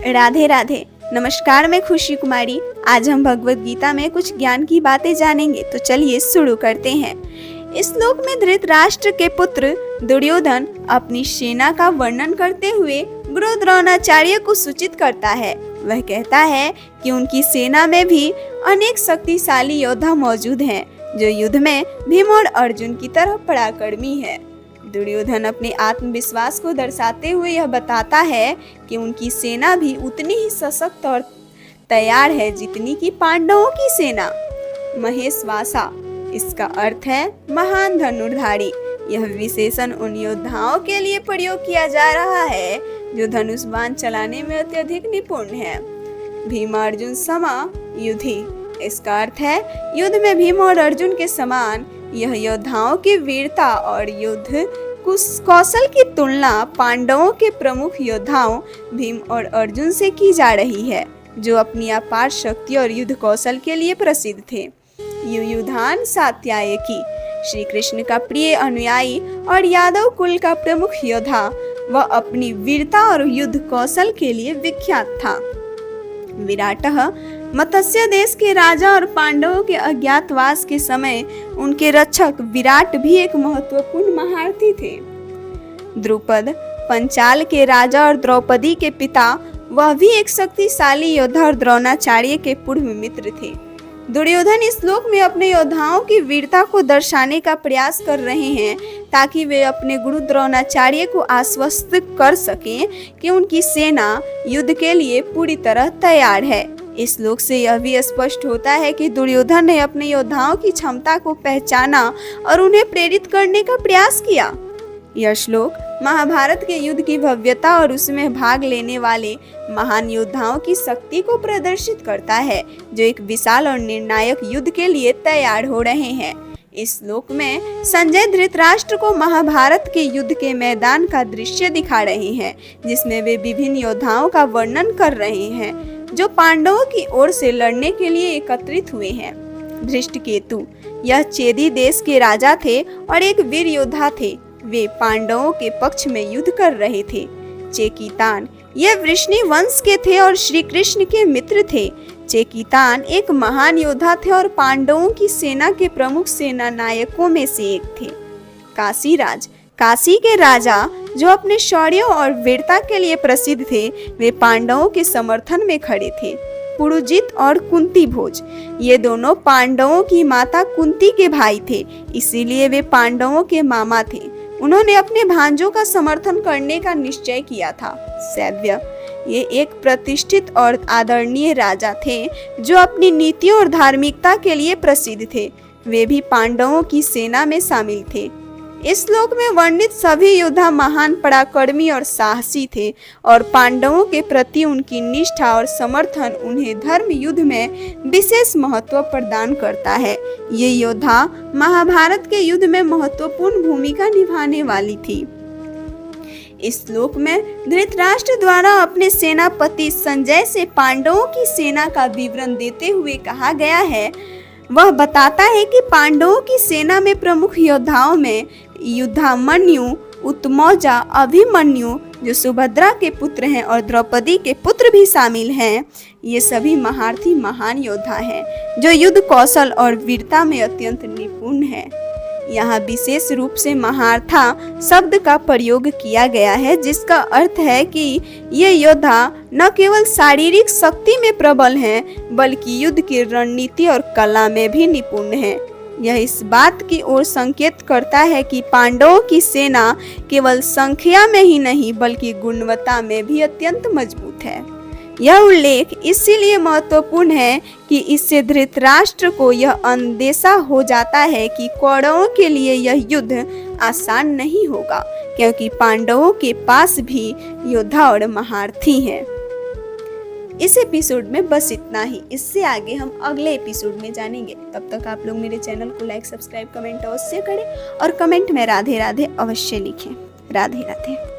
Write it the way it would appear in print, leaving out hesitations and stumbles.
राधे राधे। नमस्कार, मैं खुशी कुमारी। आज हम भगवत गीता में कुछ ज्ञान की बातें जानेंगे, तो चलिए शुरू करते हैं। इस श्लोक में धृतराष्ट्र के पुत्र दुर्योधन अपनी सेना का वर्णन करते हुए गुरु द्रोणाचार्य को सूचित करता है। वह कहता है कि उनकी सेना में भी अनेक शक्तिशाली योद्धा मौजूद हैं, जो युद्ध में भीम और अर्जुन की तरह पराक्रमी है। दुर्योधन अपने आत्मविश्वास को दर्शाते हुए यह बताता है कि उनकी सेना भी उतनी ही सशक्त और तैयार है जितनी कि पांडवों की सेना। महेशवासा, इसका अर्थ है महान धनुर्धारी। यह विशेषण उन योद्धाओं के लिए प्रयोग किया जा रहा है जो धनुष बाण चलाने में अत्यधिक निपुण है। भीम अर्जुन समा युधि, इसका अर्थ है युद्ध में भीम और अर्जुन के समान। यह योद्धाओं की वीरता और युद्ध कौशल की तुलना पांडवों के प्रमुख योद्धाओं भीम और अर्जुन से की जा रही है, जो अपनी अपार शक्ति और युद्ध कौशल के लिए प्रसिद्ध थे। युयुधान सात्यायकी, श्री कृष्ण का प्रिय अनुयायी और यादव कुल का प्रमुख योद्धा, वह अपनी वीरता और युद्ध कौशल के लिए विख्यात था। विराटः, मत्स्य देश के राजा और पांडवों के अज्ञातवास के समय उनके रक्षक विराट भी एक महत्वपूर्ण महारथी थे। द्रुपद, पंचाल के राजा और द्रौपदी के पिता, वह भी एक शक्तिशाली योद्धा और द्रोणाचार्य के पूर्व मित्र थे। दुर्योधन इस श्लोक में अपने योद्धाओं की वीरता को दर्शाने का प्रयास कर रहे हैं, ताकि वे अपने गुरु द्रोणाचार्य को आश्वस्त कर सकें कि उनकी सेना युद्ध के लिए पूरी तरह तैयार है। इस श्लोक से यह भी स्पष्ट होता है कि दुर्योधन ने अपने योद्धाओं की क्षमता को पहचाना और उन्हें प्रेरित करने का प्रयास किया। यह श्लोक महाभारत के युद्ध की भव्यता और उसमें भाग लेने वाले महान योद्धाओं की शक्ति को प्रदर्शित करता है, जो एक विशाल और निर्णायक युद्ध के लिए तैयार हो रहे हैं। इस श्लोक में संजय धृतराष्ट्र को महाभारत के युद्ध के मैदान का दृश्य दिखा रहे हैं, जिसमें वे विभिन्न योद्धाओं का वर्णन कर रहे हैं जो पांडवों की ओर से लड़ने के लिए एकत्रित हुए हैं। धृष्टकेतु, यह चेदी देश के राजा थे और एक वीर योद्धा थे। वे पांडवों के पक्ष में युद्ध कर रहे थे। चेकितान, ये वृष्णि वंश के थे और श्री कृष्ण के मित्र थे। चेकितान एक महान योद्धा थे और पांडवों की सेना के प्रमुख सेना नायकों में से एक थे। काशीराज, काशी के राजा जो अपने शौर्य और वीरता के लिए प्रसिद्ध थे, वे पांडवों के समर्थन में खड़े थे। पुरुजित और कुंती भोज, ये दोनों पांडवों की माता कुंती के भाई थे, इसीलिए वे पांडवों के मामा थे। उन्होंने अपने भांजों का समर्थन करने का निश्चय किया था। सैव्य, ये एक प्रतिष्ठित और आदरणीय राजा थे जो अपनी नीतियों और धार्मिकता के लिए प्रसिद्ध थे। वे भी पांडवों की सेना में शामिल थे। इस श्लोक में वर्णित सभी योद्धा महान पराक्रमी और साहसी थे और पांडवों के प्रति उनकी निष्ठा और समर्थन उन्हें धर्म युद्ध में विशेष महत्व प्रदान करता है। ये योद्धा महाभारत के युद्ध में महत्वपूर्ण भूमिका निभाने वाली थी। इस श्लोक में धृतराष्ट्र द्वारा अपने सेनापति संजय से पांडवों की सेना का विवरण देते हुए कहा गया है। वह बताता है कि पांडवों की सेना में प्रमुख योद्धाओं में युद्धामन्यु, उत्तमौजा, अभिमन्यु जो सुभद्रा के पुत्र हैं और द्रौपदी के पुत्र भी शामिल हैं। ये सभी महारथी महान योद्धा हैं जो युद्ध कौशल और वीरता में अत्यंत निपुण हैं। यहाँ विशेष रूप से महारथा शब्द का प्रयोग किया गया है, जिसका अर्थ है कि ये योद्धा न केवल शारीरिक शक्ति में प्रबल हैं, बल्कि युद्ध की रणनीति और कला में भी निपुण हैं। यह इस बात की ओर संकेत करता है कि पांडवों की सेना केवल संख्या में ही नहीं, बल्कि गुणवत्ता में भी अत्यंत मजबूत है। यह उल्लेख इसीलिए महत्वपूर्ण है कि इससे धृतराष्ट्र को यह अंदेशा हो जाता है कि कौरवों के लिए यह युद्ध आसान नहीं होगा, क्योंकि पांडवों के पास भी योद्धा और महारथी हैं। इस एपिसोड में बस इतना ही। इससे आगे हम अगले एपिसोड में जानेंगे। तब तक आप लोग मेरे चैनल को लाइक, सब्सक्राइब, कमेंट अवश्य करें और कमेंट में राधे राधे अवश्य लिखें। राधे राधे।